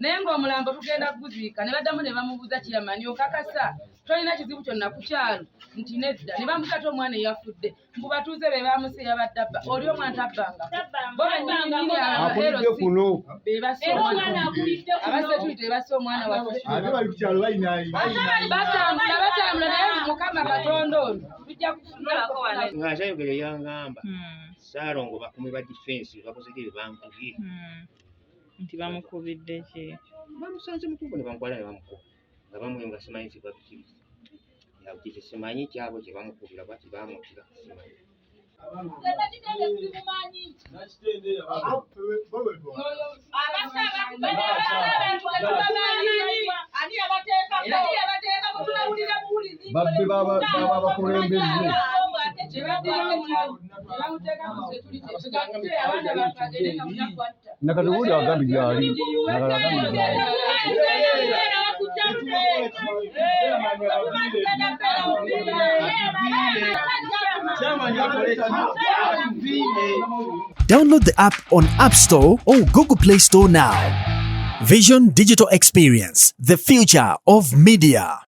naye ng'omulambo tugenda kuguziika ne baddamu ne bamubuuza Kiramani okakasa tolina kizibu kyonna ku kyalo nti nedda ne bamugata omwana eyafudde mbu batuuze be bamuse yabadde abba oli omwana tabbanga bo bennyini be basse abasetulite be basse omwana waffe batambula naye Mukama Katonda ono tujja kufunako wano ng'akyayogera yangamba Saalongo bakumi ba difensi bakozekere bankubye nti bamukubidde ki bamusanze mukubo ne bamukwala ne bamukuba nga bamuyunga simanyi kibabikiriza yakiti simanyi kyabo kye bamukubira bati bamutira simanyi babbe babakulembeze nakati uli agambi gyali Download the app on App Store or Google Play Store now. Vision Digital Experience, the future of media.